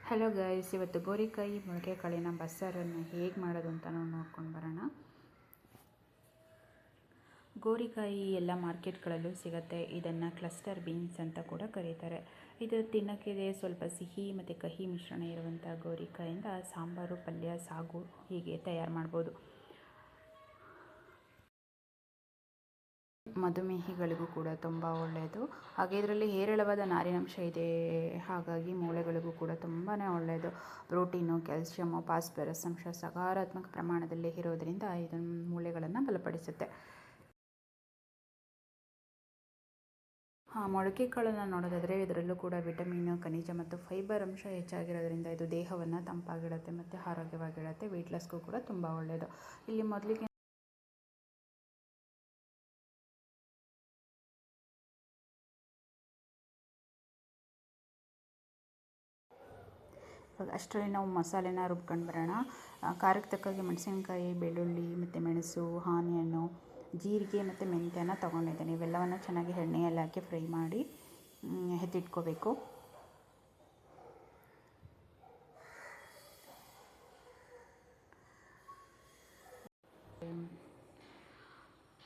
Hello guys, ಇವತ್ತು ಗೋರಿಕಾಯಿ ಮೊಳಕೆ ಕಾಳಿನ ಬಸ್ಸಾರನ್ನು ಹೇಗೆ ಮಾಡೋದು ಅಂತ ನಾವು ನೋಡ್ಕೊಂಡು ಬರೋಣ. ಗೋರಿಕಾಯಿ ಎಲ್ಲ ಮಾರ್ಕೆಟ್ಗಳಲ್ಲೂ ಸಿಗುತ್ತೆ. ಇದನ್ನು ಕ್ಲಸ್ಟರ್ ಬೀನ್ಸ್ ಅಂತ ಕೂಡ ಕರೀತಾರೆ. ಇದು ತಿನ್ನೋಕ್ಕೆ ಸ್ವಲ್ಪ ಸಿಹಿ ಮತ್ತು ಕಹಿ ಮಿಶ್ರಣ ಇರುವಂಥ ಗೋರಿಕಾಯಿಂದ ಸಾಂಬಾರು, ಪಲ್ಯ, ಸಾಗು ಹೀಗೆ ತಯಾರು ಮಾಡ್ಬೋದು. ಮಧುಮೇಹಿಗಳಿಗೂ ಕೂಡ ತುಂಬ ಒಳ್ಳೆಯದು. ಹಾಗೆ ಇದರಲ್ಲಿ ಹೇರಳವಾದ ನಾರಿನಾಂಶ ಇದೆ. ಹಾಗಾಗಿ ಮೂಳೆಗಳಿಗೂ ಕೂಡ ತುಂಬಾ ಒಳ್ಳೆಯದು. ಪ್ರೋಟೀನು, ಕ್ಯಾಲ್ಸಿಯಮ್ಮು, ಫಾಸ್ಫರಸ್ ಅಂಶ ಸಕಾರಾತ್ಮಕ ಪ್ರಮಾಣದಲ್ಲಿ ಇರೋದರಿಂದ ಇದು ಮೂಳೆಗಳನ್ನು ಬಲಪಡಿಸುತ್ತೆ. ಮೊಳಕೆ ಕಾಳನ್ನು ನೋಡೋದಾದರೆ ಇದರಲ್ಲೂ ಕೂಡ ವಿಟಮಿನ್, ಖನಿಜ ಮತ್ತು ಫೈಬರ್ ಅಂಶ ಹೆಚ್ಚಾಗಿರೋದ್ರಿಂದ ಇದು ದೇಹವನ್ನು ತಂಪಾಗಿಡುತ್ತೆ ಮತ್ತು ಆರೋಗ್ಯವಾಗಿಡುತ್ತೆ. ವೆಯ್ಟ್ ಲಾಸ್ಗೂ ಕೂಡ ತುಂಬ ಒಳ್ಳೆಯದು. ಇಲ್ಲಿ ಮೊದಲಿಗೆ ಅಷ್ಟರಲ್ಲಿ ನಾವು ಮಸಾಲೆನ ರುಬ್ಕೊಂಡು ಬರೋಣ. ಖಾರಕ್ಕೆ ತಕ್ಕಾಗಿ ಮೆಣಸಿನಕಾಯಿ, ಬೆಳ್ಳುಳ್ಳಿ ಮತ್ತು ಮೆಣಸು, ಆನಿಯನ್ನು, ಜೀರಿಗೆ ಮತ್ತು ಮೆಂತ್ಯನ ತೊಗೊಂಡಿದ್ದೇನೆ. ಇವೆಲ್ಲವನ್ನು ಚೆನ್ನಾಗಿ ಎಣ್ಣೆಯಲ್ಲಿ ಹಾಕಿ ಫ್ರೈ ಮಾಡಿ ಎತ್ತಿಟ್ಕೋಬೇಕು.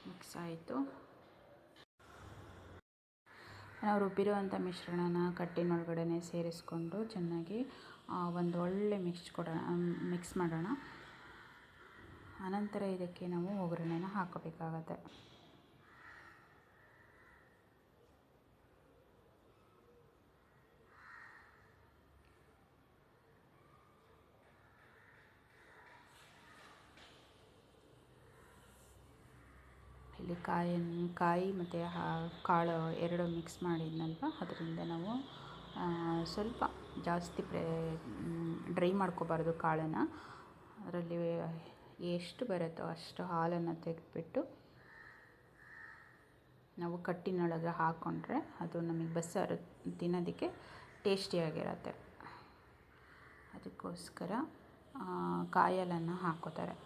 ಮಿಕ್ಸ್ ಆಯಿತು. ನಾವು ರುಬ್ಬಿರುವಂಥ ಮಿಶ್ರಣನ ಕಟ್ಟಿನೊಳಗಡೆ ಸೇರಿಸ್ಕೊಂಡು ಚೆನ್ನಾಗಿ ಒಂದು ಒಳ್ಳೆ ಮಿಕ್ಸ್ ಮಾಡೋಣ. ಆನಂತರ ಇದಕ್ಕೆ ನಾವು ಒಗ್ಗರಣೆನ ಹಾಕೋಬೇಕಾಗತ್ತೆ. ಇಲ್ಲಿ ಕಾಯಿ ಮತ್ತು ಕಾಳು ಎರಡು ಮಿಕ್ಸ್ ಮಾಡಿದ್ನಲ್ವ, ಅದರಿಂದ ನಾವು ಸ್ವಲ್ಪ ಜಾಸ್ತಿ ಡ್ರೈ ಮಾಡ್ಕೋಬಾರ್ದು ಕಾಳನ್ನು. ಅದರಲ್ಲಿ ಎಷ್ಟು ಬರುತ್ತೋ ಅಷ್ಟು ಹಾಲನ್ನು ತೆಗೆದುಬಿಟ್ಟು ನಾವು ಕಟ್ಟಿನೊಳಗೆ ಹಾಕ್ಕೊಂಡ್ರೆ ಅದು ನಮಗೆ ಬಸ್ಸಾರು ತಿನ್ನೋದಕ್ಕೆ ಟೇಸ್ಟಿಯಾಗಿರುತ್ತೆ. ಅದಕ್ಕೋಸ್ಕರ ಕಾಯಿ ಹಾಲನ್ನು ಹಾಕ್ಕೋತಾರೆ.